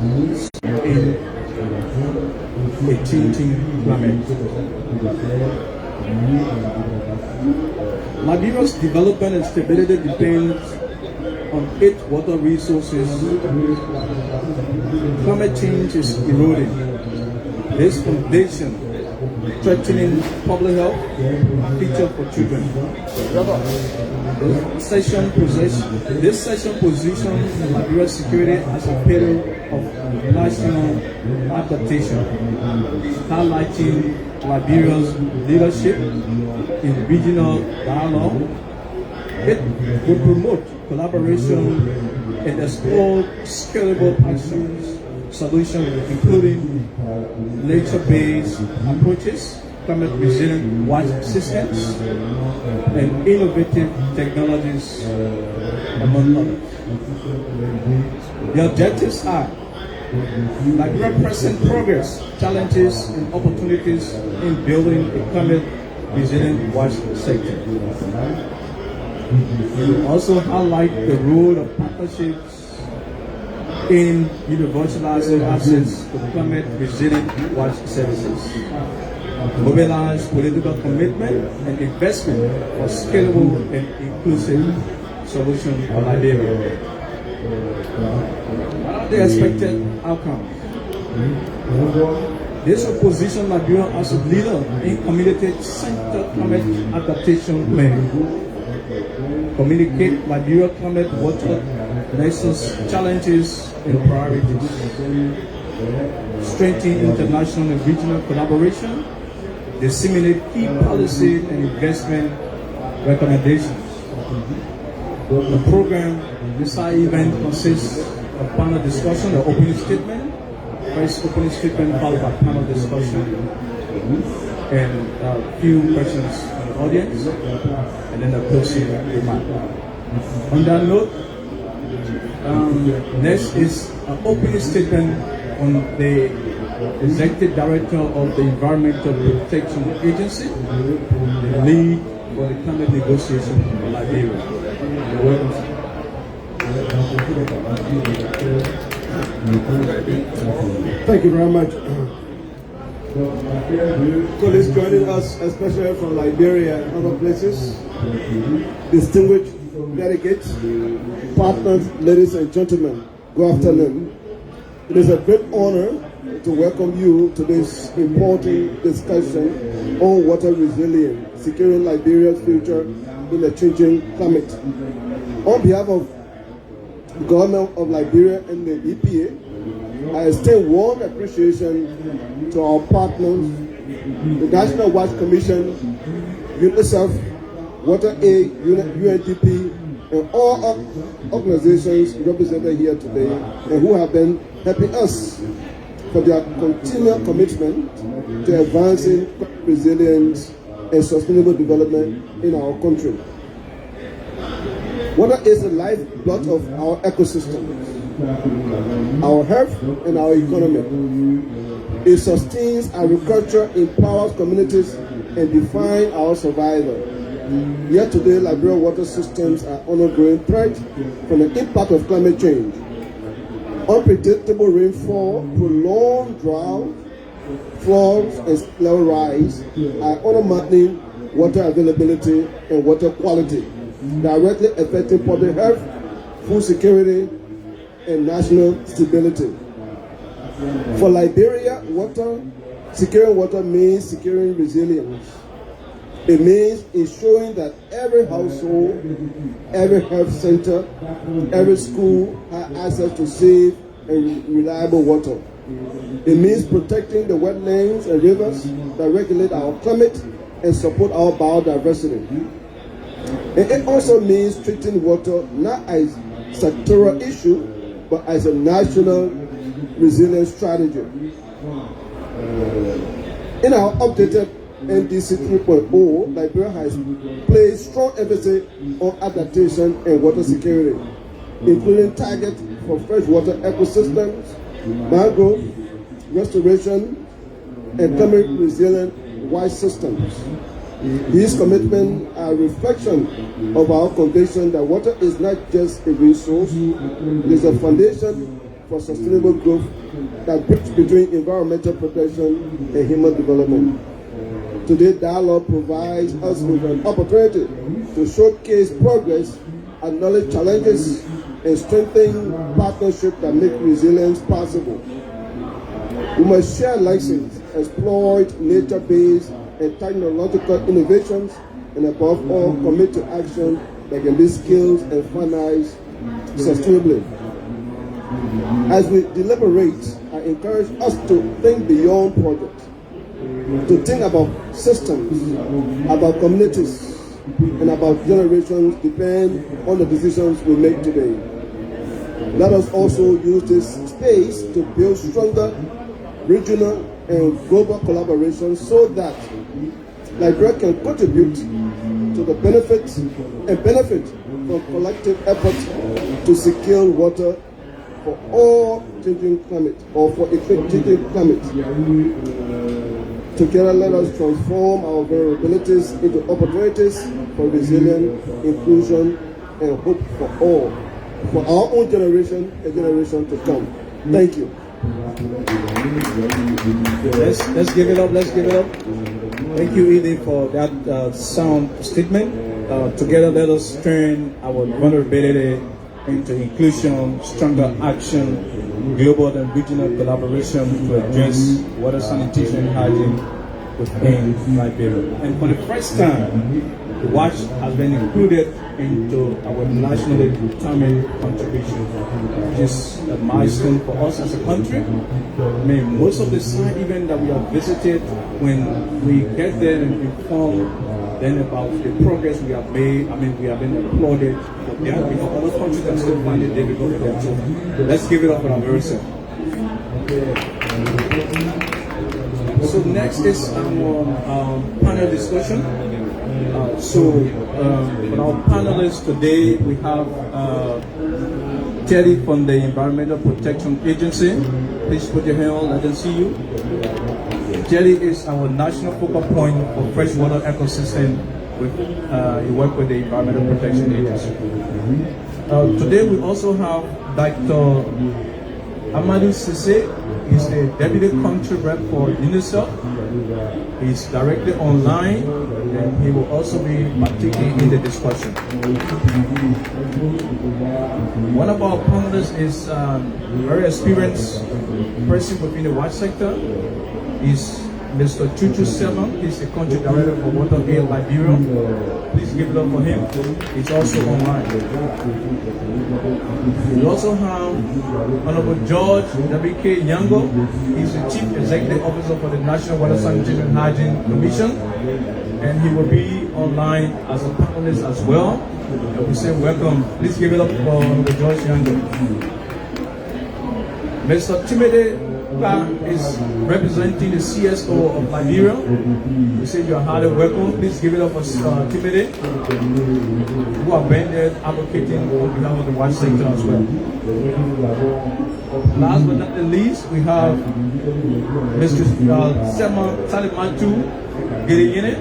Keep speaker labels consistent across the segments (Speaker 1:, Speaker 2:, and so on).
Speaker 1: in a changing climate. Liberia's development and stability depends on its water resources. Climate change is eroding this foundation, threatening public health and future for children. This session positions Liberia's security as a pillar of national adaptation, highlighting Liberia's leadership in regional dialogue. It will promote collaboration and explore scalable actions, solutions including nature-based approaches, climate resilient water systems, and innovative technologies, among others. The objectives are Liberia present progress, challenges, and opportunities in building a climate resilient water sector. We will also highlight the role of partnerships in universalizing access to climate resilient water services. Mobilize political commitment and investment for scalable and inclusive solutions for Liberia. What are the expected outcomes? This will position Liberia as a leader in community-centered climate adaptation planning. Communicate Liberia climate water nexus challenges and priorities. Strengthen international and regional collaboration. Disseminate key policy and investment recommendations. The program, this event consists of panel discussion, the opening statement, first opening statement followed by panel discussion, and a few questions from the audience, and then a closing remark. On that note, next is an opening statement on the Executive Director of the Environmental Protection Agency, the lead for the climate negotiation in Liberia. You're welcome.
Speaker 2: Thank you very much. Colleagues joining us, especially from Liberia and other places, distinguished delegates, partners, ladies and gentlemen, good afternoon. It is a great honor to welcome you to this important discussion on water resilience, securing Liberia's future in a changing climate. On behalf of the government of Liberia and the EPA, I extend warm appreciation to our partners, the National Watch Commission, UNICEF, WaterAid, UNDP, and all organizations represented here today and who have been helping us for their continued commitment to advancing resilience and sustainable development in our country. Water is the lifeblood of our ecosystems, our health, and our economy. It sustains agriculture, empowers communities, and defines our survival. Yet today, Liberia water systems are under growing threat from the impact of climate change. Unpredictable rainfall, prolonged drought, floods, and sea level rise are undermining water availability and water quality, directly affecting public health, food security, and national stability. For Liberia, securing water means securing resilience. It means ensuring that every household, every health center, every school has access to safe and reliable water. It means protecting the wetlands and rivers that regulate our climate and support our biodiversity. And it also means treating water not as a sectoral issue, but as a national resilience strategy. In our updated NDC 3.0, Liberia has placed strong emphasis on adaptation and water security, including targets for freshwater ecosystems, mangrove restoration, and climate resilient water systems. These commitments are a reflection of our conviction that water is not just a resource, it is a foundation for sustainable growth that bridge between environmental protection and human development. Today, dialogue provides us with an opportunity to showcase progress, acknowledge challenges, and strengthen partnerships that make resilience possible. We must share lessons, exploit nature-based and technological innovations, and above all, commit to action that can be scaled and financed sustainably. As we deliberate, I encourage us to think beyond projects, to think about systems, about communities, and about generations depend on the decisions we make today. Let us also use this space to build stronger regional and global collaboration so that Liberia can contribute to the benefit from collective efforts to secure water for all changing climate or for a changing climate. Together, let us transform our vulnerabilities into opportunities for resilience, inclusion, and hope for all, for our own generation and generation to come. Thank you.
Speaker 1: Let's give it up. Let's give it up. Thank you, Edie, for that sound statement. Together, let us turn our vulnerability into inclusion, stronger action, global and regional collaboration to address water sanitation and hygiene within Liberia. And for the first time, the WASH has been included into our nationally determined contribution, which is a milestone for us as a country. I mean, most of the side events that we have visited, when we get there and inform then about the progress we have made, I mean, we have been applauded, but there have been other countries that still find it difficult for them. So let's give it up for America. So next is our panel discussion. For our panelists today, we have Terry from the Environmental Protection Agency. Please put your hand on, let them see you. Terry is our national focal point for freshwater ecosystem. He works with the Environmental Protection Agency. Today we also have Dr. Amadou Sisse. He's the Deputy Country Rep for UNICEF. He's directly online, and he will also be partaking in the discussion. One of our panelists is a very experienced person within the WASH sector. He's Mr. Chuchu Selman. He's the Country Director for Water Aid Liberia. Please give it up for him. He's also online. We also have Honorable George W.K. Yango. He's the Chief Executive Officer for the National Water Sanitation and Hygiene Commission. And he will be online as a panelist as well. And we say welcome. Please give it up for Honorable George Yango. Mr. Timothy is representing the CSO of Liberia. We say you are highly welcome. Please give it up for Timothy, who have been there advocating on behalf of the WASH sector as well. Last but not the least, we have Mr. Selma Salimatu Giriyene.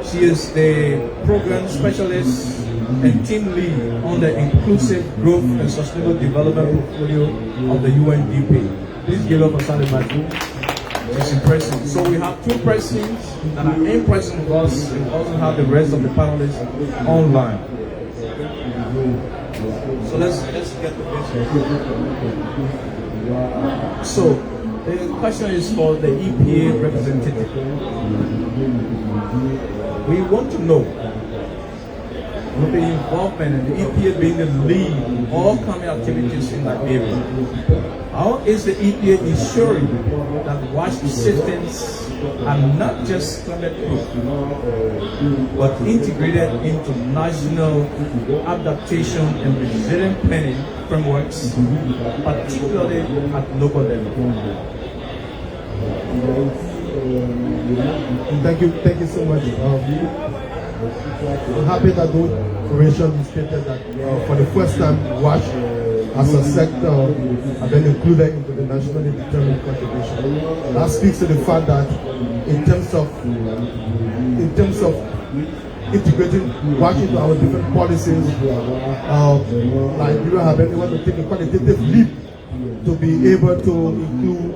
Speaker 1: She is the program specialist and team lead on the Inclusive Growth and Sustainable Development portfolio of the UNDP. Please give up for Salimatu. It's impressive. So we have two persons that are in person with us, and we also have the rest of the panelists online. So let's get the business. So the question is for the EPA representative. We want to know, with the involvement and the EPA being the lead in all climate activities in Liberia, how is the EPA ensuring that WASH systems are not just climate proof, but integrated into national adaptation and resilient planning frameworks, particularly at local level?
Speaker 3: Thank you so much. I'm happy that the operation stated that for the first time, WASH as a sector have been included into the nationally determined contribution. That speaks to the fact that in terms of integrating WASH into our different policies, Liberia have been able to take a qualitative leap to be able to include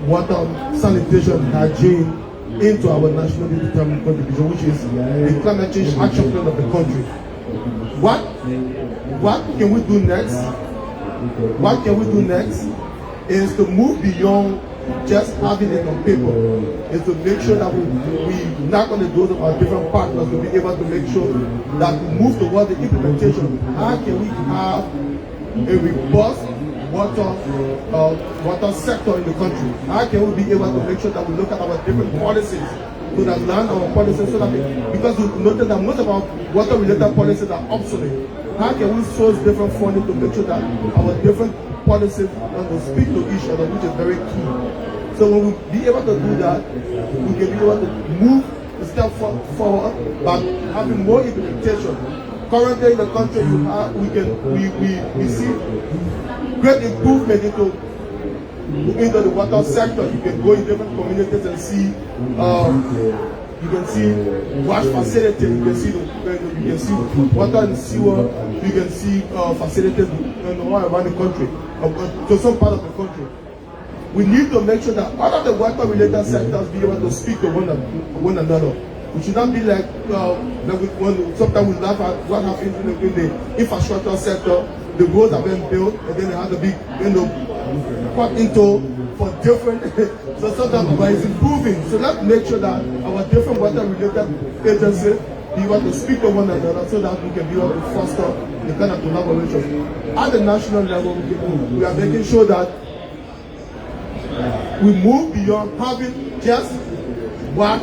Speaker 3: water, sanitation, hygiene into our nationally determined contribution, which is the climate change action plan of the country. What can we do next? What can we do next is to move beyond just having it on paper, is to make sure that we knock on the doors of our different partners to be able to make sure that we move towards the implementation. How can we have a robust water sector in the country? How can we be able to make sure that we look at our different policies, so that land our policies, so that because we notice that most of our water-related policies are obsolete. How can we source different funding to make sure that our different policies will speak to each other, which is very key. So when we be able to do that, we can be able to move a step forward by having more implementation. Currently in the country, we see great improvement into the water sector. You can go in different communities and see. You can see wash facilities. You can see water and sewer. You can see facilities all around the country, to some part of the country. We need to make sure that all of the water-related sectors be able to speak to one another. We should not be like sometimes we laugh at what happens in the infrastructure sector. The roads are being built, and then they have the big cut into for different. So sometimes it's improving. So let's make sure that our different water-related agencies be able to speak to one another, so that we can be able to foster the kind of collaboration. At the national level, we are making sure that we move beyond having just watch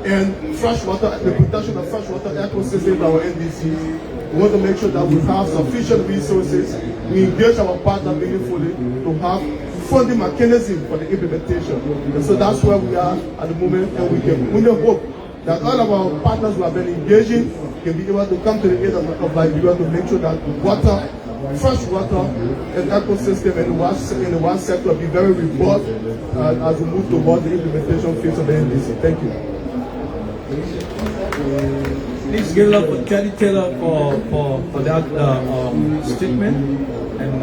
Speaker 3: and freshwater, the protection of freshwater ecosystem in our NDC. We want to make sure that we have sufficient resources. We engage our partner meaningfully to have funding mechanism for the implementation. And so that's where we are at the moment, and we hope that all of our partners who have been engaging can be able to come to the aid of Liberia to make sure that water, fresh water, and ecosystem in the water sector be very robust as we move towards the implementation phase of the NDC. Thank you.
Speaker 1: Please give it up for Kelly Taylor for that statement, and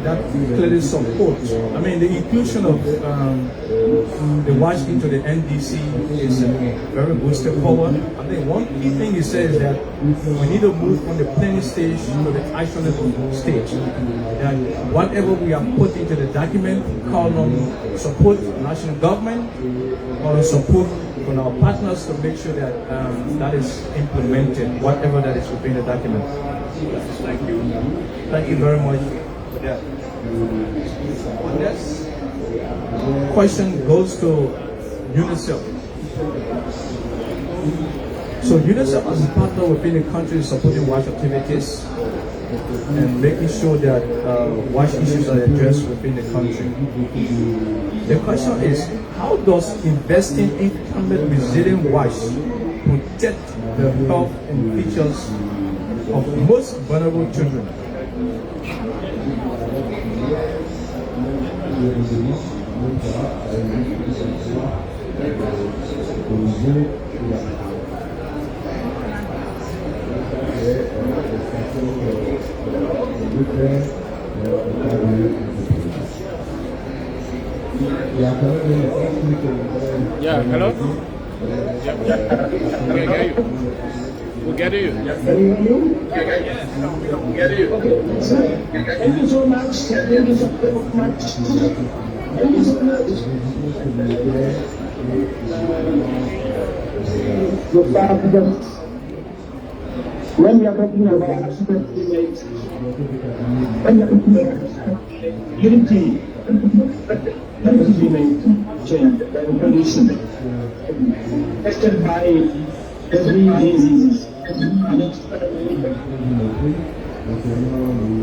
Speaker 1: that clearly supports. I mean, the inclusion of the watch into the NDC is a very good step forward. I think one key thing he says that we need to move from the planning stage to the actionable stage. And whatever we have put into the document, call on support national government, or support from our partners to make sure that that is implemented, whatever that is within the document. Thank you. Thank you very much for that. On this question goes to UNICEF. So UNICEF as a partner within the country is supporting WASH activities and making sure that WASH issues are addressed within the country. The question is, how does investing in climate resilient WASH protect the health and features of most vulnerable children?
Speaker 4: Yeah, hello? Yeah. We get you. Yes.
Speaker 5: Can you hear me?
Speaker 4: Yes, we get you.
Speaker 5: Okay, so thank you so much. Thank you so much. Thank you so much. When we are talking about unity, change and pollution, affected by every diseases.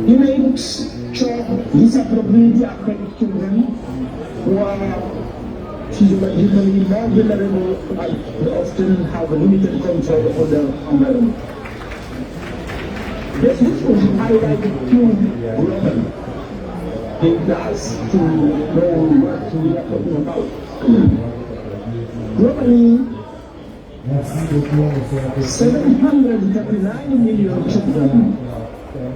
Speaker 5: Image show disability affected children who are physiologically more vulnerable and often have a limited control over their environment. This was highlighted to global in class to know what we are talking about. Globally, 739 million children,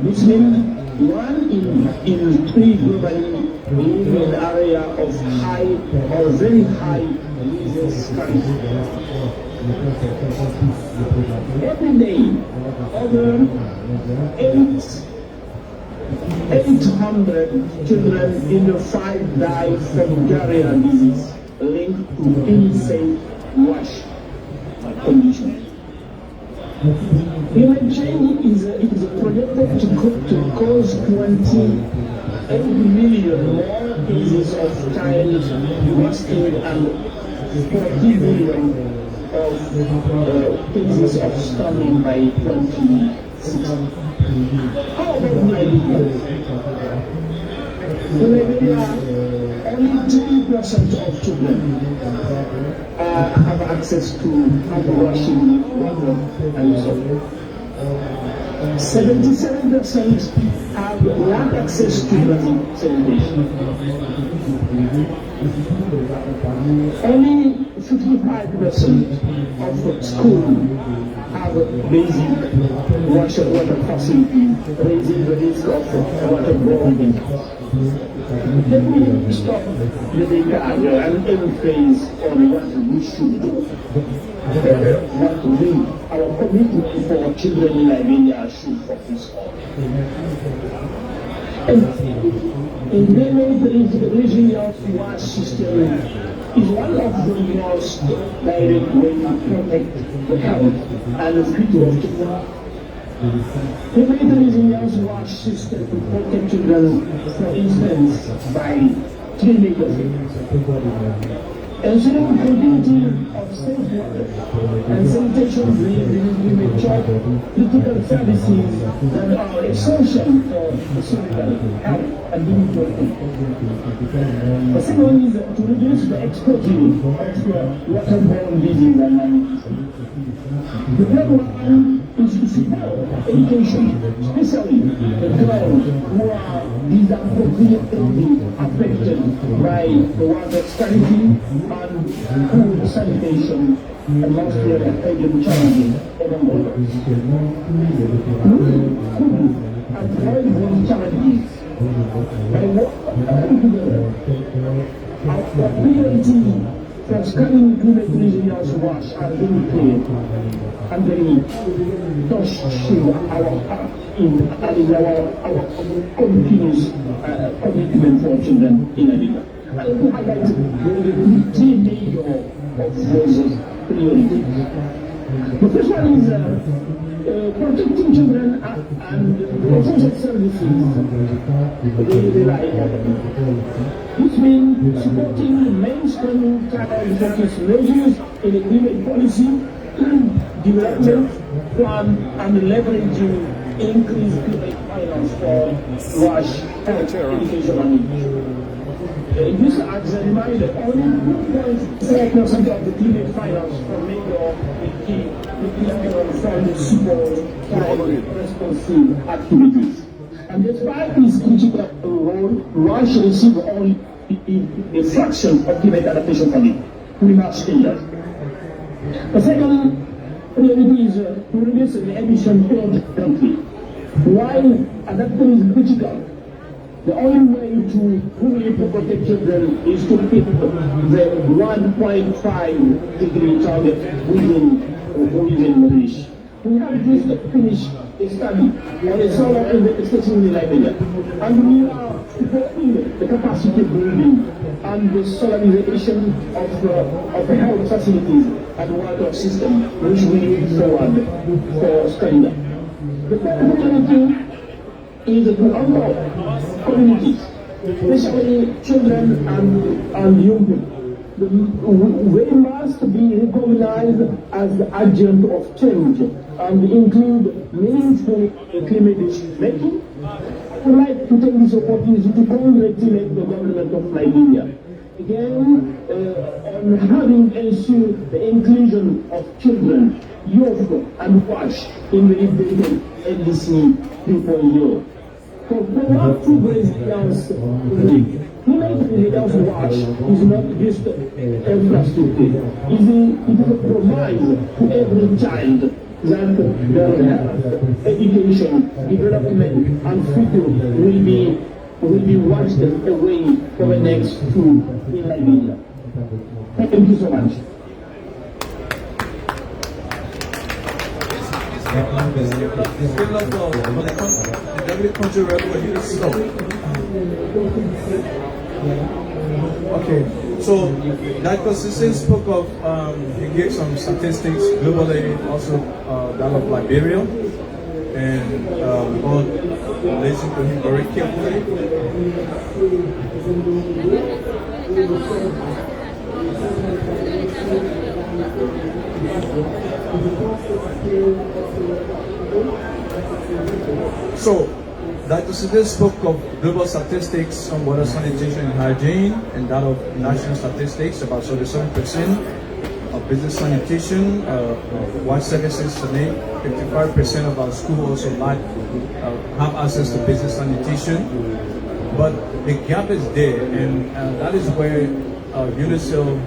Speaker 5: which means One in three globally live in an area of high or very high disease scarcity. Every day, over 800 children in the 5 die from diarrhea disease linked to unsafe wash conditions. Climate change is projected to cause 28 million more cases of child wasting and 40 million of cases of stunning by 2060. How about Liberia? In Liberia, only 2% of children have access to washing water and soap. 77% have lack access to basic sanitation. Only 55% of schools have basic water facilities, raising the risk of waterborne disease. Let me stop the data and emphasize on what we should do. What our commitment for children in Liberia should focus on. And the resilience wash system is one of the most direct ways to protect the health and the future of children. We made the resilience wash system to protect children, for instance, by 3 major things. Ensuring continuity of safe water and sanitation within the critical services that are essential for the physical health and dignity. The second is to reduce the exposure of waterborne disease and malnutrition. The third one is to support education, especially the girls who are disproportionately affected by the water scarcity and food sanitation amongst their hydrogen challenges among others. We could avoid those challenges by working together. Our priority for scanning climate resilience wash are very clear and very touching our part in our continuous commitment for children in Liberia. I want to highlight the 3 major of those priorities. The first one is protecting children and essential services they rely on. This means supporting mainstream child-focused measures in the climate policy, development plan, and leveraging increased climate finance for wash, health, education, and nutrition. Just as a reminder, only 2.4% of the climate finance from major key fund support climate responsive activities. And despite this critical role, WASH receives only a fraction of climate adaptation funding, pretty much areas. The second priority is to reduce the emission urgently. While adaptation is critical, the only way to fully protect children is to keep the 1.5 degree target within reach. We have just finished a study on a solar investigation in Liberia, and we are supporting the capacity building and the solarization of the health facilities and water system, which we need forward for studying. The third opportunity is to unlock communities, especially children and young people. They must be recognized as the agent of change and include meaningful climate making. I would like to take this opportunity to congratulate the government of Liberia again on having ensured the inclusion of children, youth, and WASH in the updated NDC 3.0. For proactive resilience, climate resilience WASH is not just infrastructure. It is a promise to every child that the education, development, and future will be washed away for the next two in Liberia. Thank you so much.
Speaker 1: Okay, so Dr. Sissin spoke of, he gave some statistics globally, also that of Liberia, and we all listened to him very carefully. So, Dr. Sissin spoke of global statistics on water sanitation and hygiene, and that of national statistics, about 37% of business sanitation, water services, 55% of our schools also have access to business sanitation. But the gap is there, and that is where UNICEF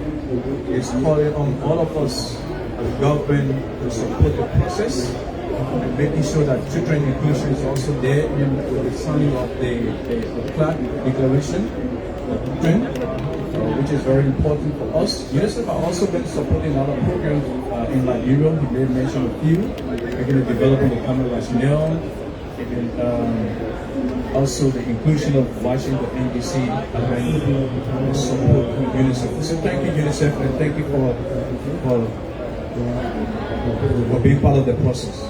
Speaker 1: is calling on all of us as government to support the process and making sure that children inclusion is also there in the signing of the Clark Declaration, which is very important for us. UNICEF have also been supporting other programs in Liberia. He made mention of a few. We're going to develop the common rationale, and also the inclusion of watching the NBC and support with UNICEF. So thank you, UNICEF, and thank you for being part of the process.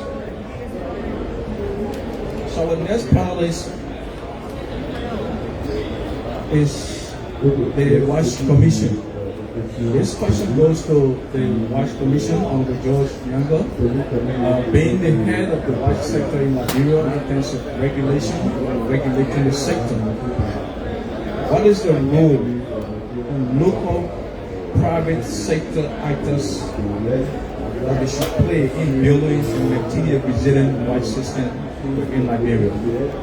Speaker 1: So our next panelist is the Watch Commission. This question goes to the Watch Commission under George Nyanga, being the head of the watch sector in Liberia in terms of regulating the sector. What is the role of local private sector actors that they should play in building and maintaining a resilient watch system in Liberia?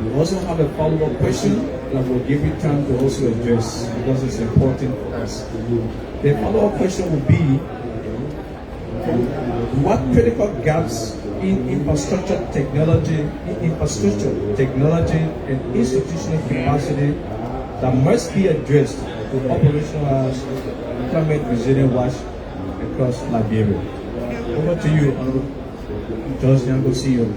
Speaker 1: We also have a follow-up question that will give you time to also address because it's important for us. The follow-up question will be, what critical gaps in infrastructure technology, and institutional capacity that must be addressed to operationalize climate resilient watch across Liberia? Over to you, Honorable George Nyanga, CEO.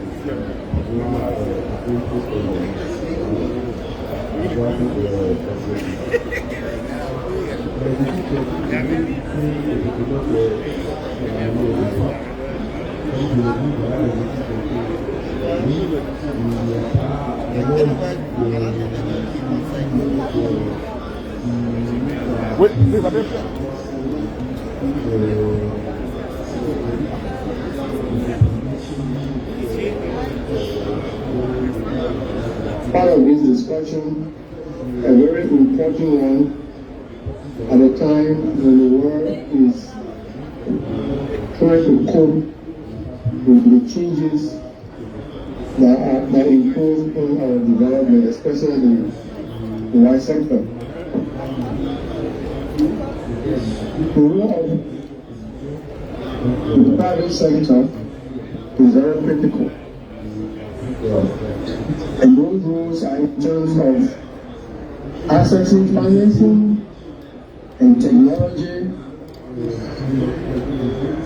Speaker 5: Part of this discussion, a very important one, at a time when the world is trying to cope with the changes that are imposed on our development, especially the white sector. The role of the private sector is very critical. And those rules are in terms of accessing financing and technology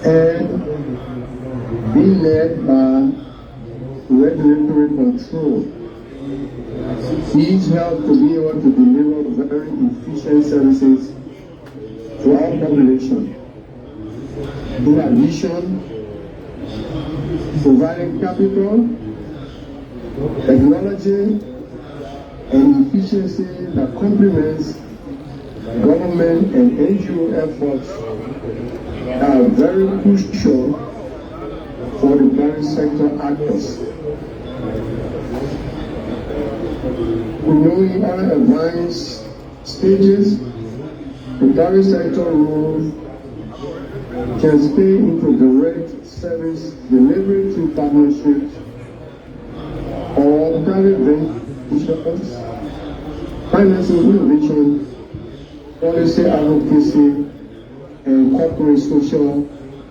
Speaker 5: and being led by regulatory control. These help to be able to deliver very efficient services to our population. In addition, providing capital, technology, and efficiency that complements government and NGO efforts are very crucial for the private sector actors. We know in our advanced stages, the private sector role can stay into direct service delivery through partnerships or private ventures, financing innovation, policy advocacy, and corporate social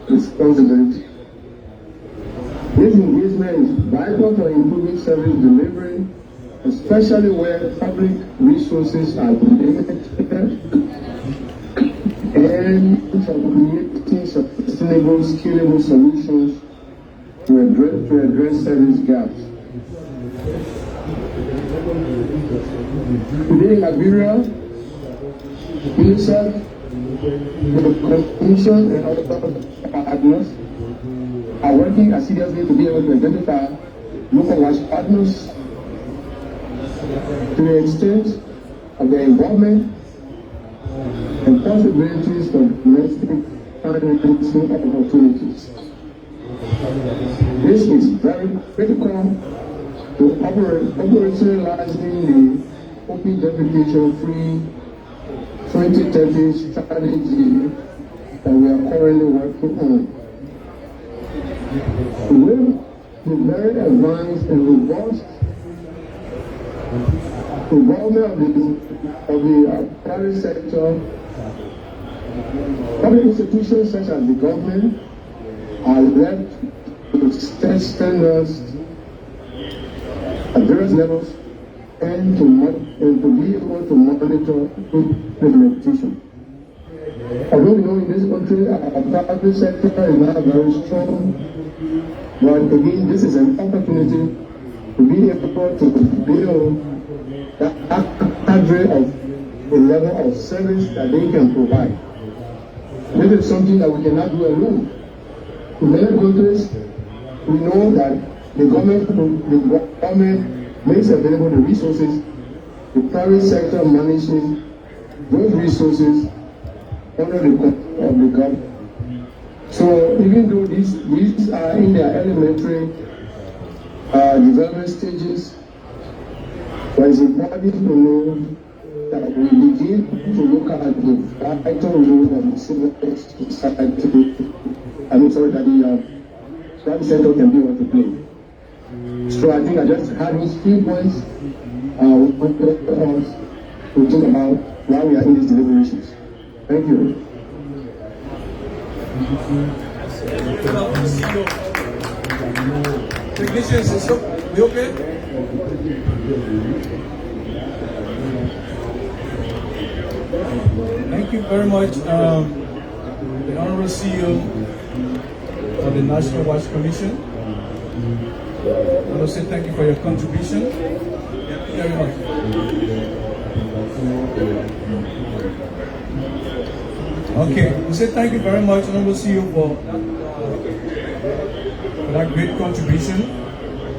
Speaker 5: responsibility. This engagement is vital for improving service delivery, especially where public resources are limited, and for creating sustainable, scalable solutions to address service gaps. Today in Liberia, UNICEF, the Commission and other partners are working assiduously to be able to identify local watch partners to the extent of their involvement and possibilities for domestic financing opportunities. This is very critical to operationalizing the open defecation-free 2030 strategy that we are currently working on. With the very advanced and robust involvement of the private sector, public institutions such as the government are left to set standards at various levels and to be able to monitor implementation. Although we know in this country our private sector is not very strong, but again this is an opportunity to be able to build that cadre of a level of service that they can provide. This is something that we cannot do alone. In many countries, we know that the government makes available the resources, the private sector manages those resources under the control of the government. So even though these are in their elementary development stages, but it's important to know that we begin to look at the vital role that the civil society, that the private sector can be able to play. So I think I just had these 3 points to talk about why we are in these deliberations. Thank you.
Speaker 1: Technicians, you okay? Thank you very much, the Honorable CEO of the National Watch Commission. I want to say thank you for your contribution. Thank you very much. Okay, we say thank you very much, Honorable CEO, for that great contribution,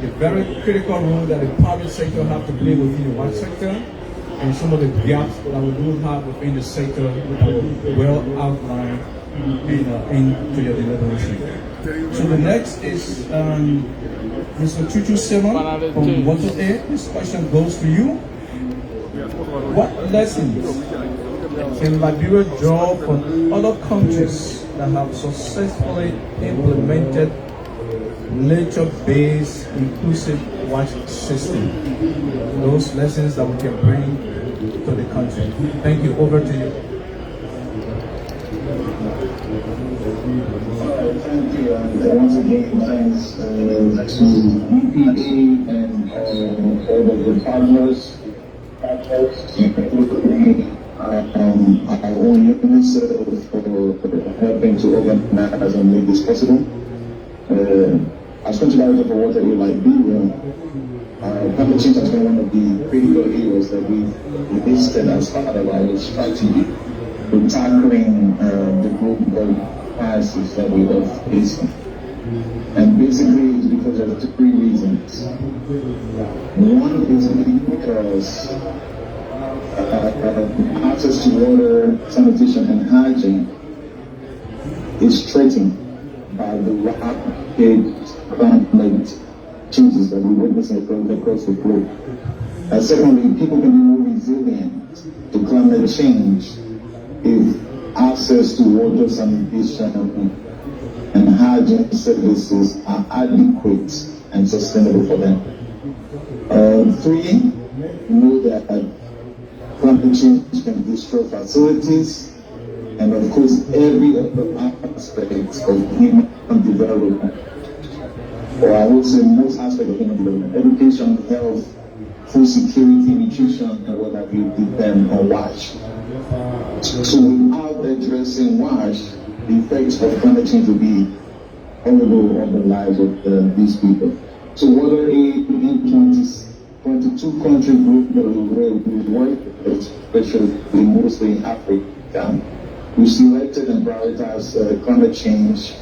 Speaker 1: the very critical role that the private sector have to play within the watch sector, and some of the gaps that we do have within the sector that were well outlined into your deliberation. So the next is Mr. Chuchu Sevan from Water Aid. This question goes to you. What lessons can Liberia draw from other countries that have successfully implemented nature-based inclusive watch system? Those lessons that we can bring to the country. Thank you. Over to you.
Speaker 5: Thank you, and once again, thanks to EPA and all of the partners, including our own UNICEF for helping to organize and make this possible. As Country Director for Water Aid Liberia, climate change has been one of the critical areas that we listed as part of our strategy for tackling the global crisis that we are facing. And basically it's because of 3 reasons. One is because access to water, sanitation and hygiene is threatened by the rapid climate changes that we're witnessing across the globe. And secondly, people can be more resilient to climate change if access to water, sanitation and hygiene services are adequate and sustainable for them. 3, we know that climate change can destroy facilities and of course every other aspect of human development. or I would say most aspects of human development, education, health, food security, nutrition, and what have you, depend on WASH. So without addressing WASH, the effects of climate change will be horrible on the lives of these people. So water aid in 22 countries where we work, especially mostly in Africa, we selected and prioritized climate change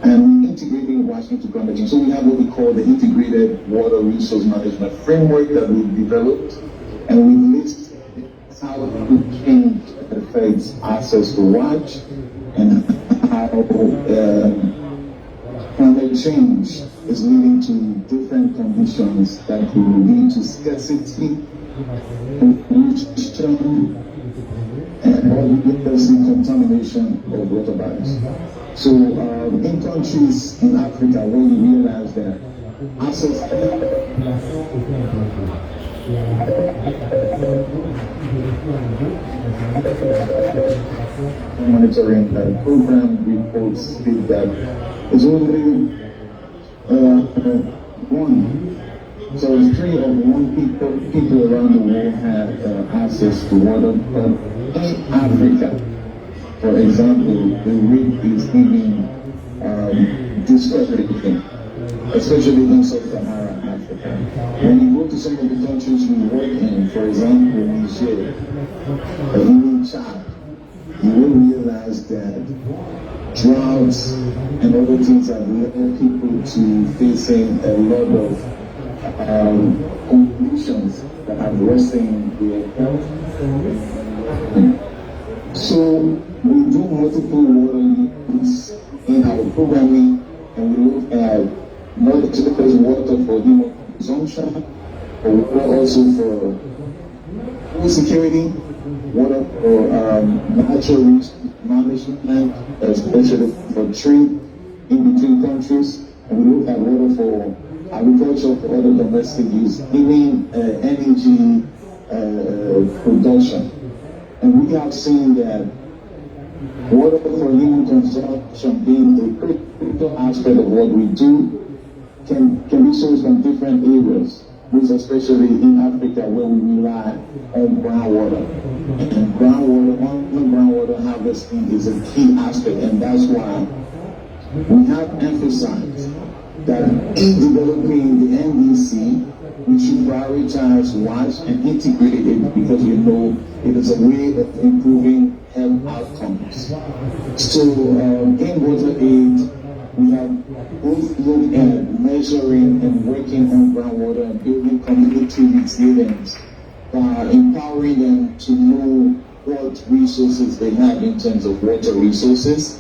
Speaker 5: and integrating WASH into climate change. So we have what we call the Integrated Water Resource Management Framework that we've developed, and we list how change affects access to WASH and how climate change is leading to different conditions that could lead to scarcity, pollution, and obviously contamination of water bodies. So in countries in Africa where we realize that access monitoring program reports state that it's only 3 of 1 people around the world have access to water, but in Africa, for example, the rate is even discouraging, especially in sub-Saharan Africa. When you go to some of the countries we work in, for example, Niger, or even Chad, you will realize that droughts and other things have led people to facing a lot of conditions that are worsening their health. So we do multiple water use in our programming, and we look at not just water for human consumption, but water also for food security, water for natural resource management, especially for trade in between countries, and we look at water for agriculture, for other domestic use, even energy production. And we have seen that water for human consumption being a critical aspect of what we do can be sourced from different areas, which especially in Africa where we rely on groundwater. And groundwater harvesting is a key aspect, and that's why we have emphasized that in developing the NDC, we should prioritize WASH and integrate it because we know it is a way of improving health outcomes. So in water aid, we have both looked at measuring and working on groundwater and building community resilience by empowering them to know what resources they have in terms of water resources,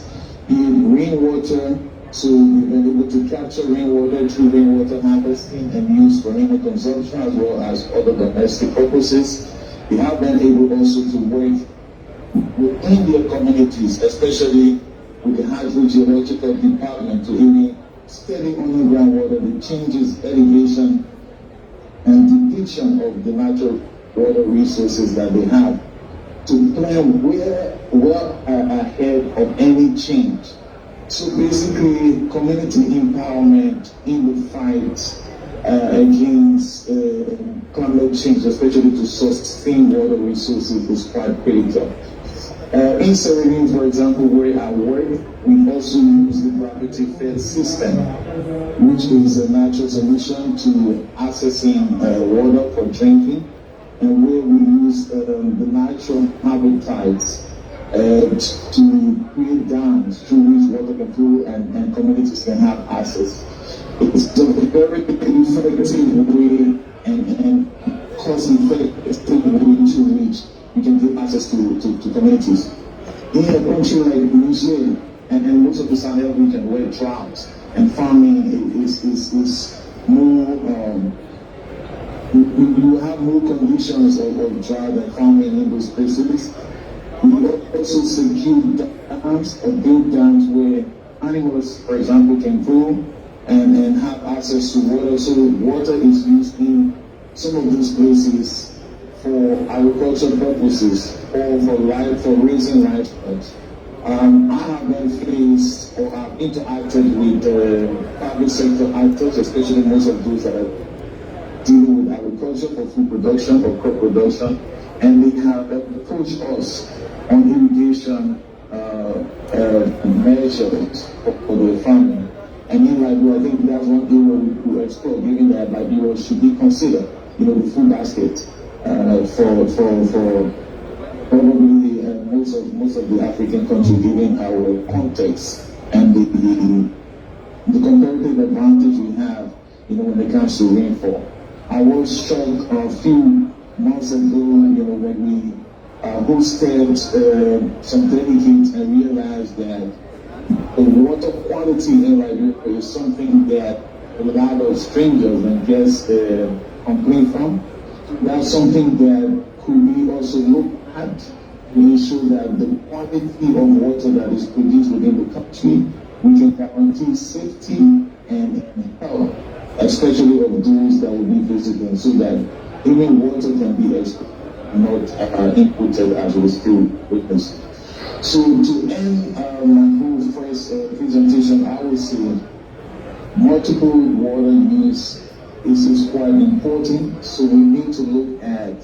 Speaker 5: in rainwater. So we've been able to capture rainwater through rainwater harvesting and use for human consumption as well as other domestic purposes. We have been able also to work within their communities, especially with the hydrogeological department, to even study on the groundwater, the changes, elevation, and depiction of the natural water resources that they have, to plan well ahead of any change. So basically, community empowerment in the fight against climate change, especially to sustain water resources, is quite critical. In Serenine, for example, where I work, we also use the gravity-fed system, which is a natural solution to accessing water for drinking, and where we use the natural habitats to create dams through which water can flow and communities can have access. It's a very effective way and cost-effective way to reach you can give access to communities. In a country like Niger and most of the Sahel region where drought and farming is more, you have more conditions of drought and farming in those places. We also secure dams or build dams where animals, for example, can go and have access to water. So water is used in some of these places for agricultural purposes or for raising livestock. I have faced or have interacted with private sector actors, especially most of those that are dealing with agriculture for food production or crop production, and they have approached us on irrigation measures for the farming. And in Liberia, I think that's one area we could explore, given that Liberia should be considered, the food basket for probably most of the African countries, given our context and the comparative advantage we have, when it comes to rainfall. I was shocked a few months ago, when we hosted some delegates and realized that the water quality in Liberia is something that a lot of strangers and guests complain from. That's something that could be also looked at to ensure that the quantity of water that is produced within the country, we can guarantee safety and health, especially of those that will be visiting, so that even water can be not inputted as we still witness. So to end my whole first presentation, I would say multiple water use is quite important. So we need to look at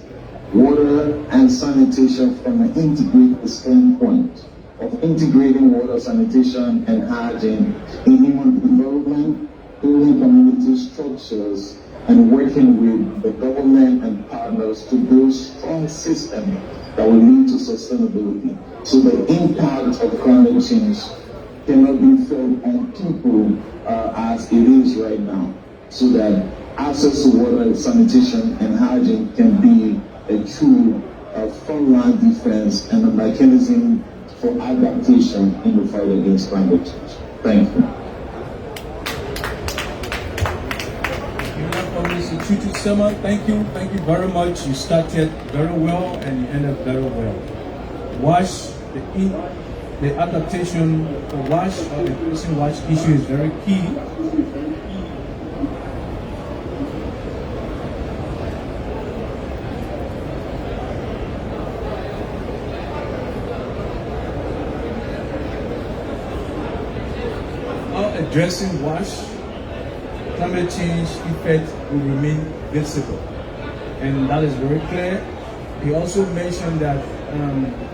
Speaker 5: water and sanitation from an integrated standpoint of integrating water, sanitation, and hygiene in human development, building community structures, and working with the government and partners to build strong systems that will lead to sustainability. So the impact of climate change cannot be felt on people as it is right now, so that access to water, sanitation, and hygiene can be a true frontline defense and a mechanism for adaptation in the fight against climate change. Thank you.
Speaker 1: Mr. Sema, thank you very much. You started very well and you ended very well. Wash, the adaptation for wash or the increasing wash issue is very key. Addressing wash, climate change effect will remain visible, and that is very clear. He also mentioned that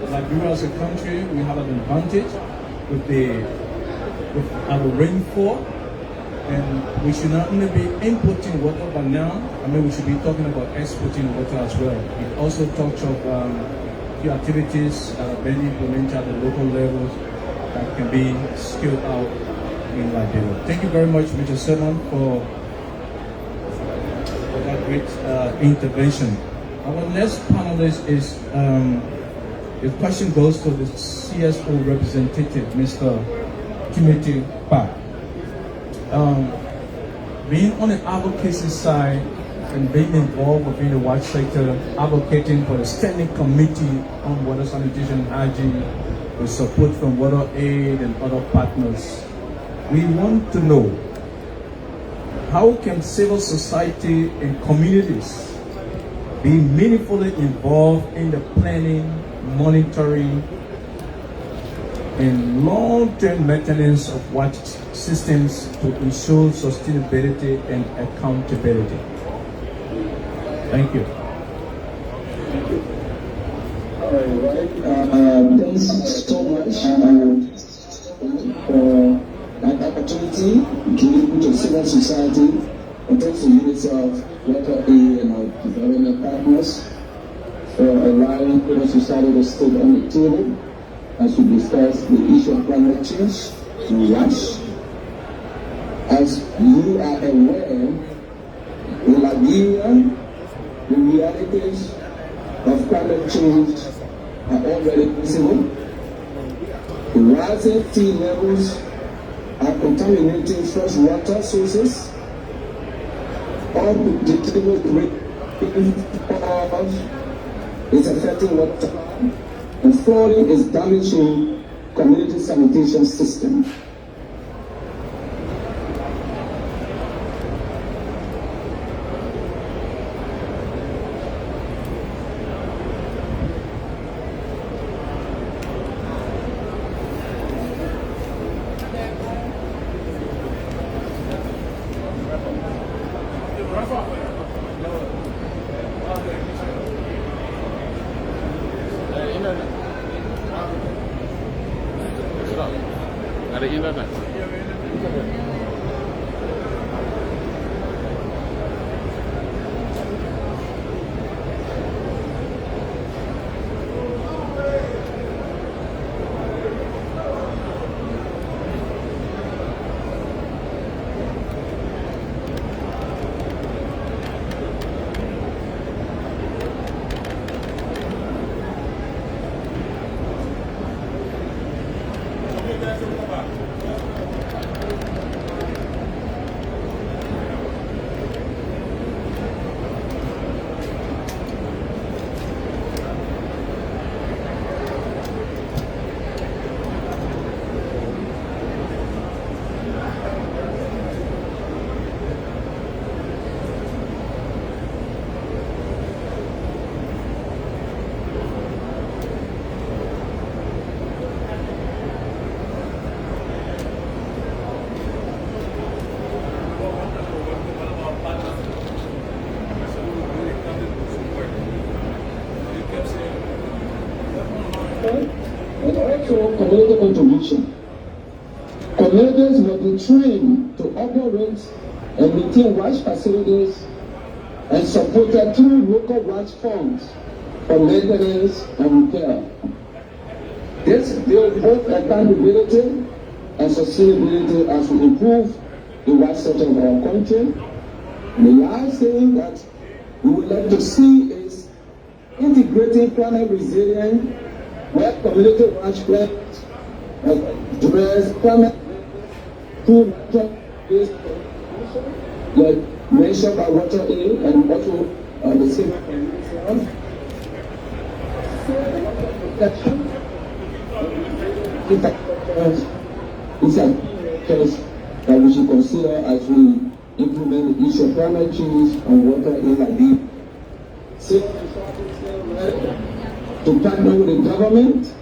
Speaker 1: Liberia as a country, we have an advantage with our rainfall, and we should not only be importing water, but now, we should be talking about exporting water as well. He also talked of few activities being implemented at the local levels that can be scaled out in Liberia. Thank you very much, Mr. Sermon, for that great intervention. Our next panelist is, the question goes to the CSO representative, Mr. Timothy Park. Being on the advocacy side and being involved within the water sector, advocating for the standing committee on water sanitation and hygiene with support from Water Aid and other partners, we want to know, how can civil society and communities be meaningfully involved in the planning, monitoring, and long-term maintenance of water systems to ensure sustainability and accountability? Thank you.
Speaker 5: Thanks so much for that opportunity given to civil society, and thanks to UNICEF, Water Aid, and our development partners for allowing civil society to stay on the table as we discuss the issue of climate change and wash. As you are aware, in Liberia, the realities of climate change are already visible. The rising sea levels are contaminating fresh water sources. Unpredictable rainfall is affecting water, and flooding is damaging community sanitation system.
Speaker 4: At the internet.
Speaker 5: And also community contribution. Communities will be trained to operate and maintain wash facilities and supported through local wash funds for maintenance and repair. This builds both accountability and sustainability as we improve the wash sector of our country. The last thing that we would like to see is integrating climate resilience where community wash plants address climate through nature-based like mentioned by Water Aid and also the same protection. These are factors that we should consider as we implement the issue of climate change and water in Liberia. To partner with the government,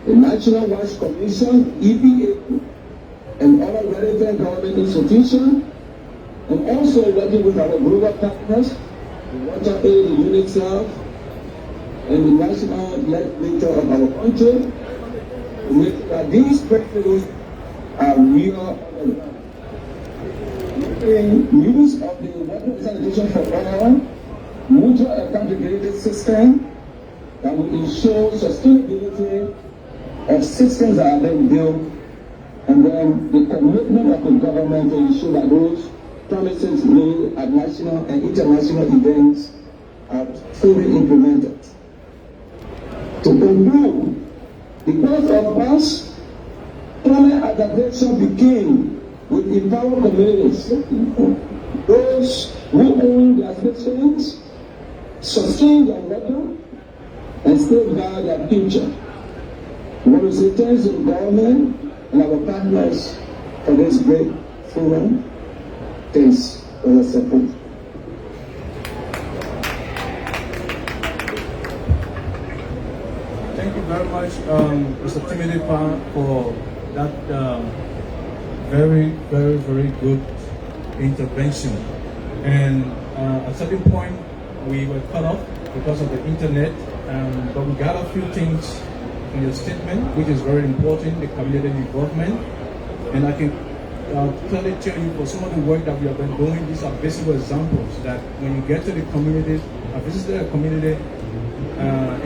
Speaker 5: the National Wash Commission, EPA, and other relevant government institutions, and also working with our global partners, the Water Aid, the UNICEF, and the national legislature of our country, to make sure that these principles are real. Use of the water sanitation for all, mutual accountability system that will ensure sustainability of systems that are being built, and then the commitment of the government to ensure that those promises made at national and international events are fully implemented. To conclude, because of us, climate adaptation began with empowered communities, those who own their citizens, sustain their water, and safeguard their future. We want to say thanks to the government and our partners for this great forum. Thanks for the support.
Speaker 1: Thank you very much, Mr. Timothy Pan, for that very good intervention. And at a certain point, we were cut off because of the internet, but we got a few things in your statement, which is very important, the community involvement. And I can clearly tell you, for some of the work that we have been doing, these are visible examples that when you get to the communities, I visited a community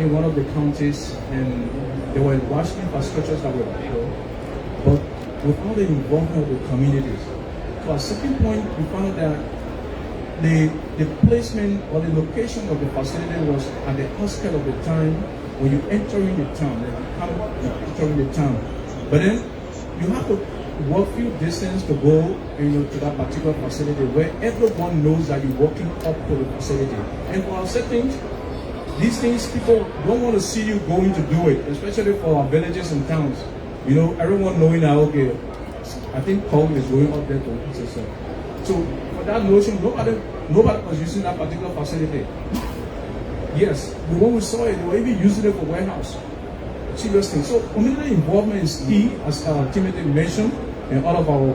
Speaker 1: in one of the counties, and there were wash infrastructures that were built, but without the involvement of the communities. So at a certain point, we found that the placement or the location of the facility was at the outskirts of the town when you entering the town, entering the town. But then you have to walk few distance to go to that particular facility where everyone knows that you're walking up to the facility. And for our settings, these things, people don't want to see you going to do it, especially for our villages and towns. Everyone knowing that, okay, I think Paul is going up there to exercise. So for that notion, nobody was using that particular facility. Yes, when we saw it, they were even using it for warehouse. Serious thing. So community involvement is key, as Timothy mentioned, and all of our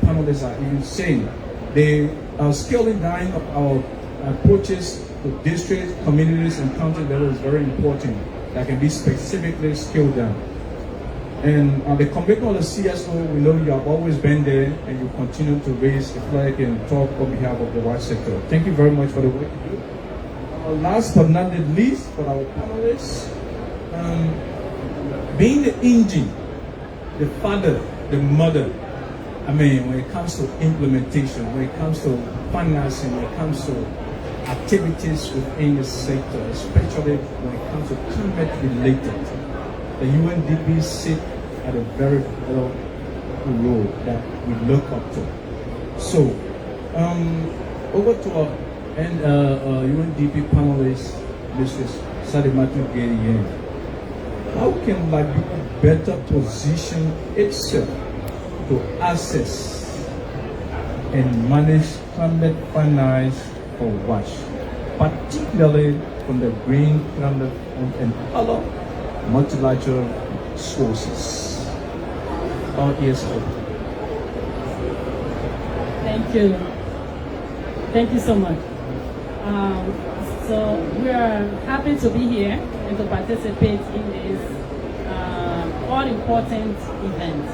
Speaker 1: panelists are even saying. The scaling down of our approaches to districts, communities, and county level is very important. That can be specifically scaled down. And on the commitment of the CSO, we know you have always been there and you continue to raise the flag and talk on behalf of the watch sector. Thank you very much for the work you do. Last but not the least, for our panelists, being the engine, the father, the mother, when it comes to implementation, when it comes to financing, when it comes to activities within the sector, especially when it comes to climate related, the UNDP sit at a very vital role that we look up to. So, over to our UNDP panelist, Mrs. Sadimatu Geriyen. How can Liberia better position itself to access and manage climate finance for WASH, particularly from the green climate and other multilateral sources? All ears open.
Speaker 6: Thank you. Thank you so much. So we are happy to be here and to participate in this all-important event.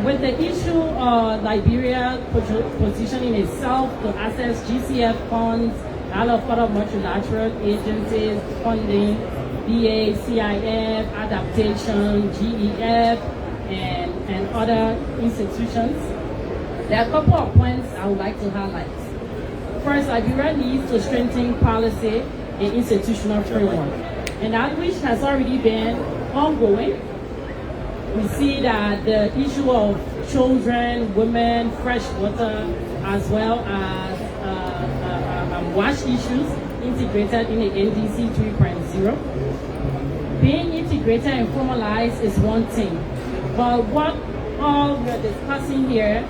Speaker 6: With the issue of Liberia positioning itself to access GCF funds, all of other multilateral agencies, funding, BA, CIF, adaptation, GEF, and other institutions, there are a couple of points I would like to highlight. First, Liberia needs to strengthen policy and institutional framework, and that which has already been ongoing. We see that the issue of children, women, fresh water, as well as WASH issues integrated in the NDC 3.0. Being integrated and formalized is one thing, but what all we are discussing here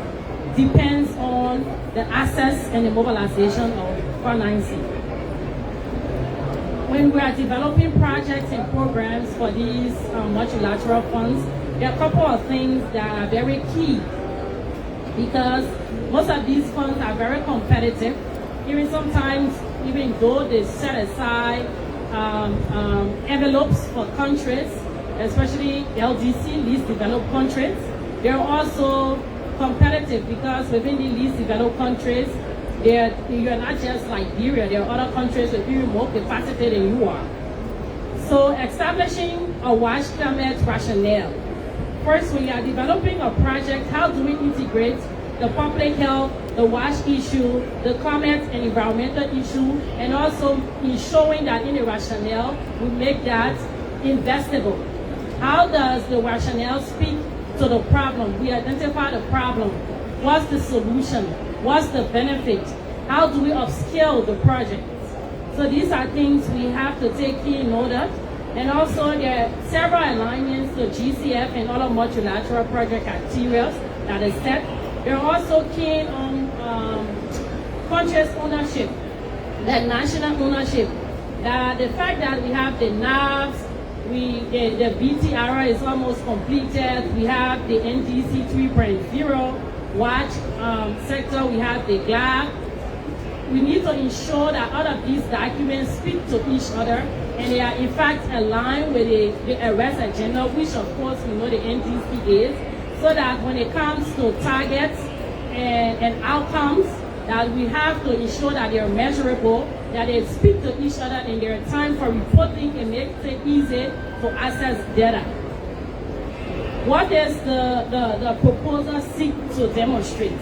Speaker 6: depends on the access and the mobilization of financing. When we are developing projects and programs for these multilateral funds, there are a couple of things that are very key, because most of these funds are very competitive. Even sometimes, even though they set aside envelopes for countries, especially LDC, least developed countries, they're also competitive because within the least developed countries, you're not just Liberia, there are other countries with even more capacity than you are. So establishing a WASH climate rationale. First, when you are developing a project, how do we integrate the public health, the WASH issue, the climate and environmental issue, and also ensuring that in the rationale, we make that investable. How does the rationale speak to the problem? We identify the problem. What's the solution? What's the benefit? How do we upscale the project? So these are things we have to take keen note of. And also there are several alignments to GCF and other multilateral project criteria that is set. They're also keen on countries' ownership, that national ownership. The fact that we have the NAVs, the BTR is almost completed. We have the NDC 3.0 watch sector. We have the GLAB. We need to ensure that all of these documents speak to each other and they are in fact aligned with the arrest agenda, which of course we know the NDC is, so that when it comes to targets and outcomes, that we have to ensure that they are measurable, that they speak to each other in their time for reporting and make it easy to access data. What does the proposal seek to demonstrate?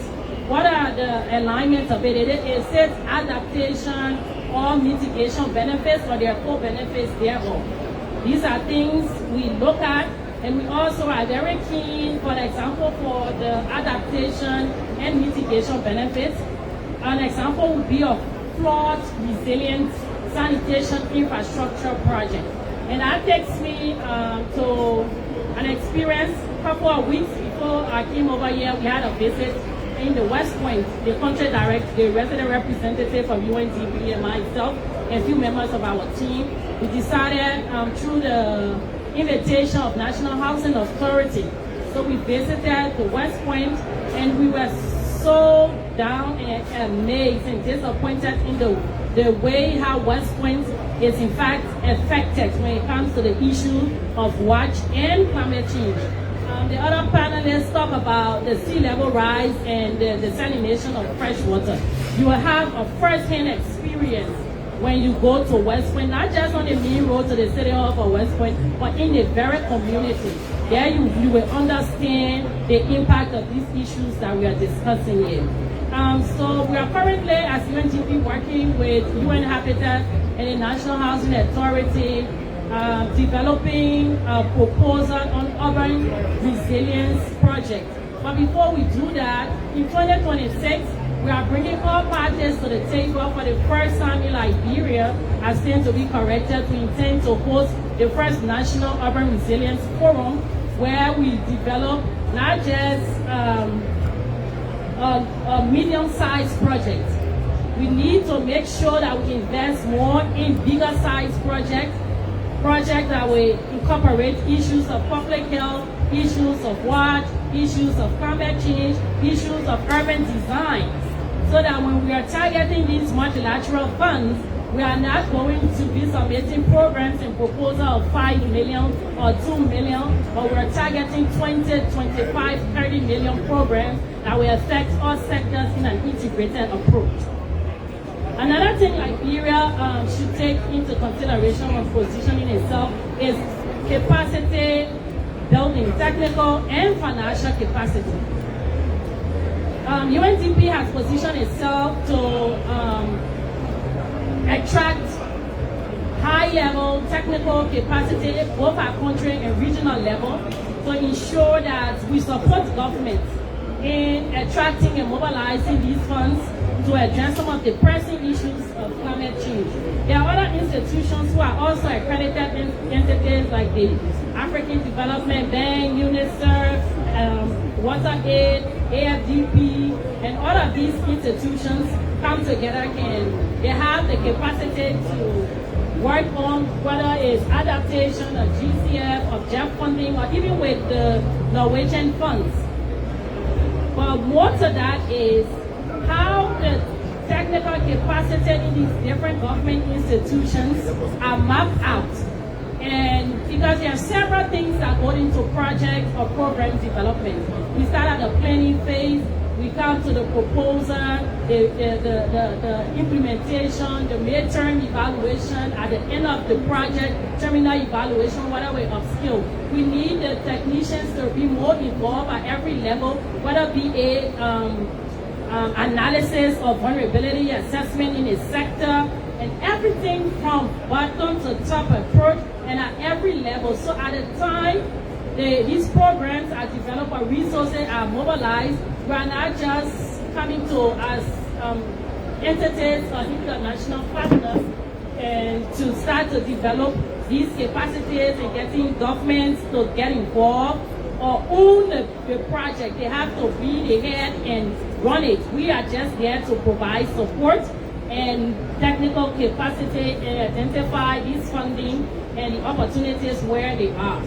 Speaker 6: What are the alignments of it? It says adaptation or mitigation benefits or their co-benefits thereof. These are things we look at, and we also are very keen, for example, for the adaptation and mitigation benefits. An example would be a flood resilient sanitation infrastructure project. And that takes me to an experience a couple of weeks before I came over here. We had a visit in the West Point. The country director, the resident representative of UNDP and myself, and a few members of our team, we decided through the invitation of National Housing Authority. So we visited the West Point, and we were so down and amazed and disappointed in the the way how West Point is in fact affected when it comes to the issue of watch and climate change. The other panelists talk about the sea level rise and the desalination of fresh water. You will have a first-hand experience when you go to West Point, not just on the main road to the city hall of West Point, but in the very community. There you will understand the impact of these issues that we are discussing here. So we are currently, as UNGP, working with UN Habitat and the National Housing Authority, developing a proposal on urban resilience project. But before we do that, in 2026, we are bringing all parties to the table for the first time in Liberia, as things to be corrected. We intend to host the first National Urban Resilience Forum, where we develop not just a medium-sized project. We need to make sure that we invest more in bigger-sized projects that will incorporate issues of public health, issues of water, issues of climate change, issues of urban design, so that when we are targeting these multilateral funds, we are not going to be submitting programs and proposals of 5 million or 2 million, but we are targeting 20, 25, 30 million programs that will affect all sectors in an integrated approach. Another thing Liberia should take into consideration when positioning itself is capacity building, technical and financial capacity. UNDP has positioned itself to attract high-level technical capacity both at country and regional level to ensure that we support governments in attracting and mobilizing these funds to address some of the pressing issues of climate change. There are other institutions who are also accredited entities like the African Development Bank, UNICEF, WaterAid, AFDP, and all of these institutions come together and they have the capacity to work on whether it's adaptation of GCF, of JEF funding, or even with the Norwegian funds. But more to that is how the technical capacity in these different government institutions are mapped out. And because there are several things that go into project or program development. We start at the planning phase, we come to the proposal, the implementation, the midterm evaluation, at the end of the project, terminal evaluation, whatever of skill. We need the technicians to be more involved at every level, whether it be a analysis of vulnerability assessment in a sector, and everything from bottom to top approach and at every level. So at the time these programs are developed or resources are mobilized, we are not just coming to as entities or international partners and to start to develop these capacities and getting governments to get involved or own the project. They have to be the head and run it. We are just there to provide support and technical capacity and identify this funding and the opportunities where they are.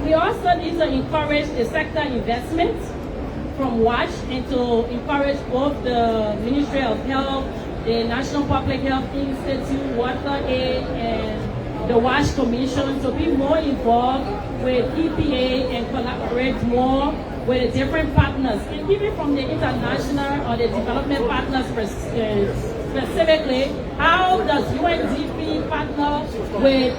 Speaker 6: We also need to encourage the sector investment from WASH and to encourage both the Ministry of Health, the National Public Health Institute, WaterAid, and the WASH Commission to be more involved with EPA and collaborate more with the different partners, and even from the international or the development partners specifically. How does UNDP partner with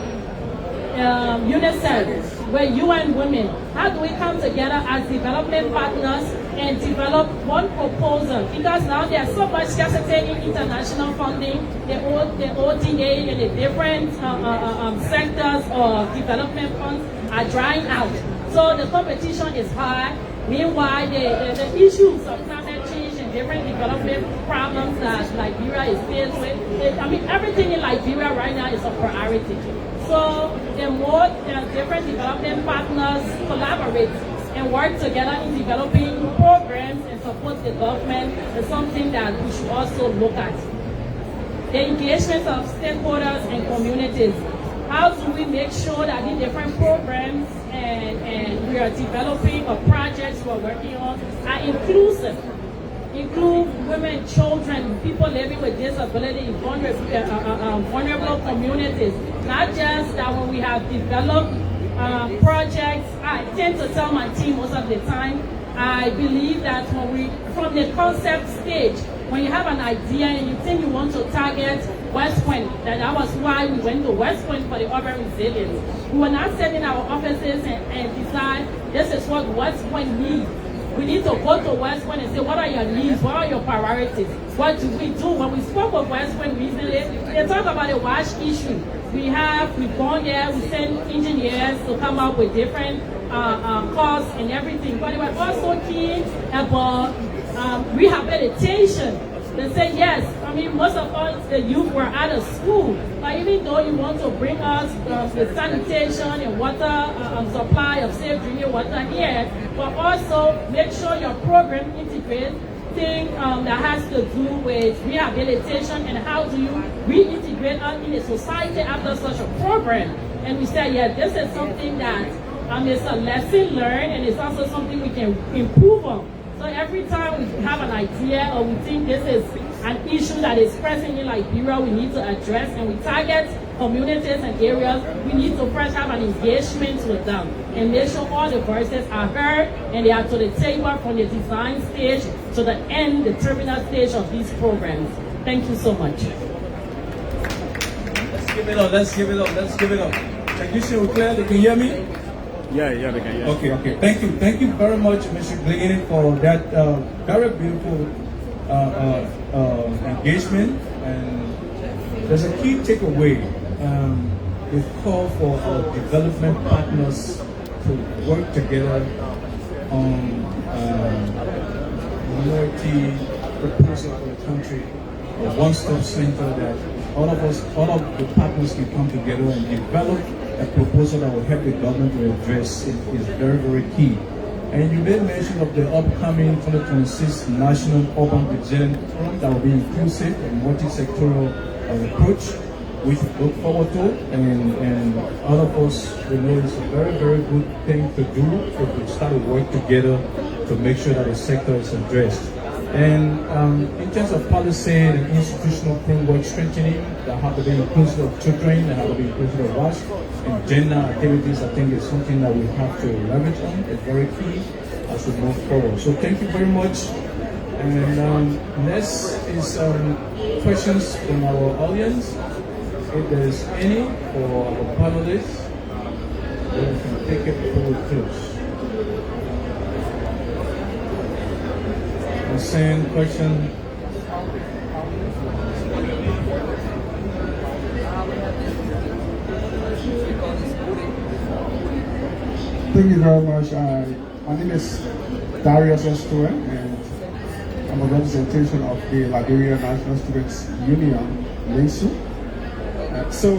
Speaker 6: UNICEF, with UN Women? How do we come together as development partners and develop one proposal? Because now there's so much scarcity in international funding, the ODA and the different sectors of development funds are drying out. So the competition is high. Meanwhile, the issues of climate change and different development problems that Liberia is faced with, everything in Liberia right now is a priority. So the more different development partners collaborate and work together in developing programs and support the government is something that we should also look at. The engagement of stakeholders and communities. How do we make sure that the different programs and we are developing or projects we're working on are inclusive? include women, children, people living with disability in vulnerable communities. Not just that when we have developed projects, I tend to tell my team most of the time, I believe that from the concept stage, when you have an idea and you think you want to target West Point, that was why we went to West Point for the urban resilience. We were not sitting in our offices and decide this is what West Point needs. We need to go to West Point and say, what are your needs? What are your priorities? What do we do? When we spoke with West Point recently, they talk about the wash issue. We've gone there, we send engineers to come up with different costs and everything. But they were also keen about rehabilitation. They say, yes, I mean, most of us, the youth, were out of school. But even though you want to bring us the sanitation and water supply of safe drinking water here, but also make sure your program integrates things that has to do with rehabilitation and how do you reintegrate us in the society after such a program. And we said, yeah, this is something that is a lesson learned, and it's also something we can improve on. So every time we have an idea or we think this is an issue that is pressing in Liberia, we need to address, and we target communities and areas, we need to first have an engagement with them and make sure all the voices are heard and they are to the table from the design stage to the end, the terminal stage of these programs. Thank you so much.
Speaker 1: Let's give it up, let's give it up, let's give it up. Technician, we're clear, they can hear me?
Speaker 4: Yeah, they can. Yeah.
Speaker 1: Okay. Thank you very much, Mr. Glenn, for that very beautiful engagement. And there's a key takeaway. We call for our development partners to work together on minority proposal for the country, a one-stop center that all of the partners can come together and develop a proposal that will help the government to address it is very, very key. And you made mention of the upcoming 2026 National Urban Resilience Forum that will be inclusive and multi-sectoral approach, which we look forward to. And all of us, we know it's a very, very good thing to do if we start to work together to make sure that the sector is addressed. And in terms of policy and institutional framework strengthening, that have to be inclusive of children, that have to be inclusive of us, and gender activities, I think is something that we have to leverage on. It's very key as we move forward. So thank you very much. And next is questions from our audience. If there is any for our panelists, then we can take it before we close. Same question.
Speaker 7: Thank you very much. My name is Darius Estue, and I'm a representation of the Liberia National Students Union, LASU. So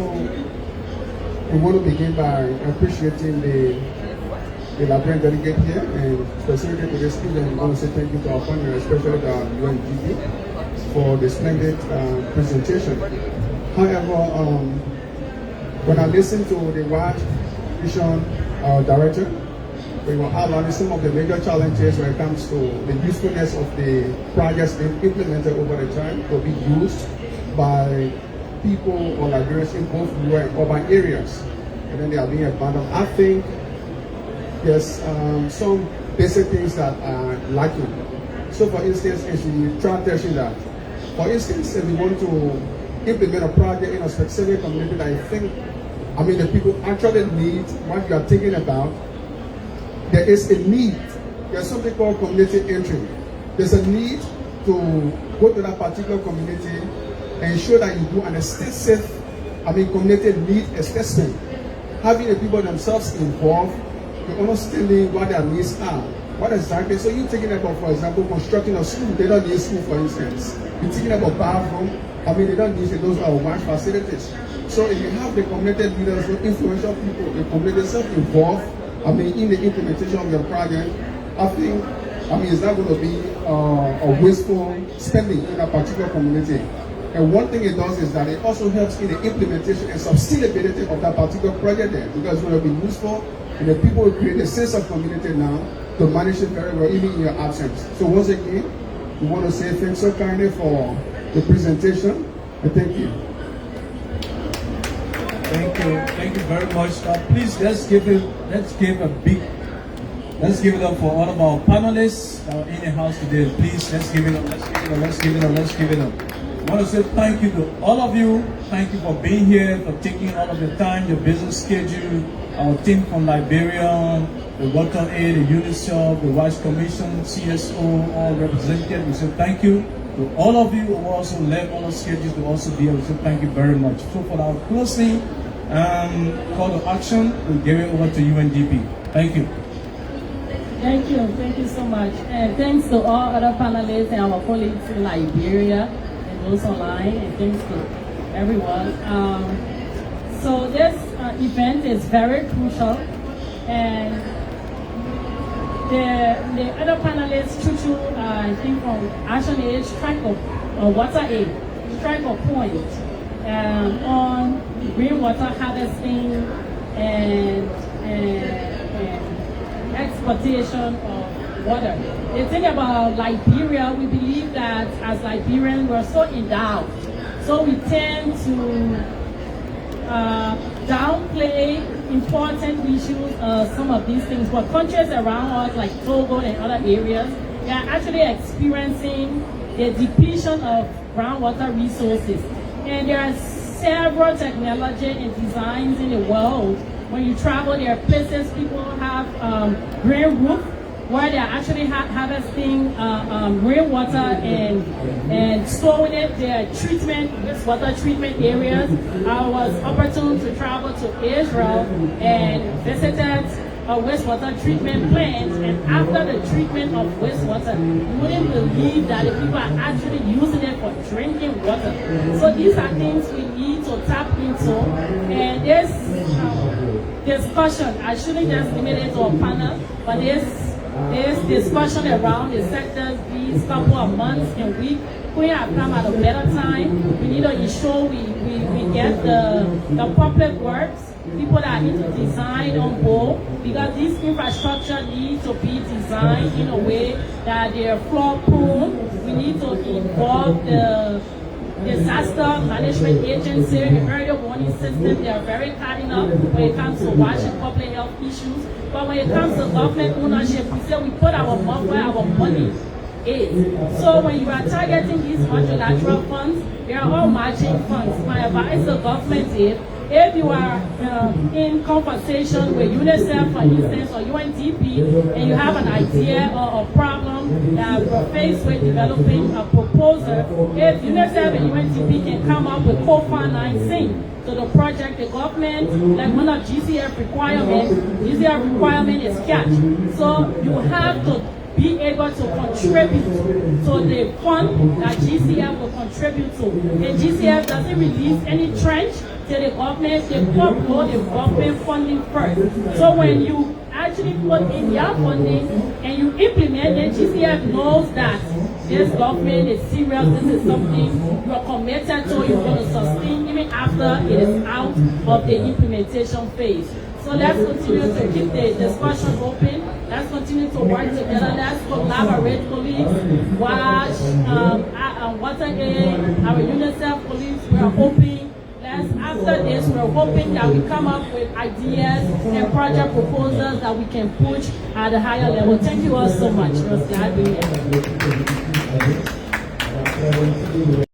Speaker 7: we want to begin by appreciating the Liberian delegate here, and specifically to this event, I want to say thank you to our partner, especially the UNDP, for the splendid presentation. However, when I listened to the WASH Vision Director, we were outlining some of the major challenges when it comes to the usefulness of the projects being implemented over the time to be used by people or Liberians in both rural and urban areas, and then they are being abandoned. I think there's some basic things that are lacking. So for instance, as you try to mention that, for instance, if we want to implement a project in a specific community that the people actually need what you are thinking about, there is a need. There's something called community entry. There's a need to go to that particular community and ensure that you do an extensive, community need assessment. Having the people themselves involved, understanding what their needs are. What exactly? So you're thinking about, for example, constructing a school. They don't need school, for instance. You're thinking about bathroom. They don't need those wash facilities. So if you have the community leaders, the influential people, the community self-involved, in the implementation of your project, I think, it's not going to be a wasteful spending in a particular community. And one thing it does is that it also helps in the implementation and sustainability of that particular project there, because it's going to be useful. And the people will create a sense of community now to manage it very well, even in your absence. So once again, we want to say thanks so kindly for the presentation, and thank you.
Speaker 1: Thank you very much. Please let's give it up for all of our panelists that are in the house today. Please let's give it up. I want to say thank you to all of you. Thank you for being here, for taking all of your time, your business schedule. Our team from Liberia, the Water Aid, the UNICEF, the Rice Commission, CSO, all represented. We say thank you to all of you who also left on our schedule to also be here. We say thank you very much. So for our closing call to action, we'll give it over to UNDP. Thank you.
Speaker 6: Thank you so much. And thanks to all other panelists and our colleagues in Liberia and those online, and thanks to everyone. So this event is very crucial, and the other panelists, Chuchu, I think from Action Aid, Water Aid, strike a point on rainwater harvesting and exploitation of water. The thing about Liberia, we believe that as Liberians, we're so endowed. So we tend to downplay important issues, some of these things. But countries around us, like Togo and other areas, they are actually experiencing the depletion of groundwater resources. And there are several technology and designs in the world. When you travel, there are places people have green roof where they are actually harvesting rainwater and storing it. There are wastewater treatment areas. I was opportune to travel to Israel and visited a wastewater treatment plant, and after the treatment of wastewater, you wouldn't believe that the people are actually using it for drinking water. So these are things we need to tap into, and this discussion, I shouldn't just limit it to a panel, but this discussion around the sectors these couple of months and weeks, we have come at a better time. We need to ensure we get the public works, people that are into design on board, because this infrastructure needs to be designed in a way that they are flood prone. We need to involve the disaster management agency, the early warning system. They are very cardinal when it comes to watching public health issues. But when it comes to government ownership, we say we put our money where our money is. So when you are targeting these multilateral funds, they are all matching funds. My advice to government is, if you are in conversation with UNICEF, for instance, or UNDP, and you have an idea or a problem that you're faced with developing a proposal, if UNICEF and UNDP can come up with co-financing to the project, the government, like one of GCF requirements is cash. So you have to be able to contribute to the fund that GCF will contribute to. And GCF doesn't release any tranche to the government, they upload the government funding first. So when you actually put in your funding and you implement it, GCF knows that this government is serious, this is something you are committed to, you're going to sustain even after it is out of the implementation phase. So let's continue to keep the discussion open. Let's continue to work together. Let's collaborate, colleagues. Water Aid, our UNICEF colleagues, we are hoping. After this, we're hoping that we come up with ideas and project proposals that we can push at a higher level. Thank you all so much. It was glad being here.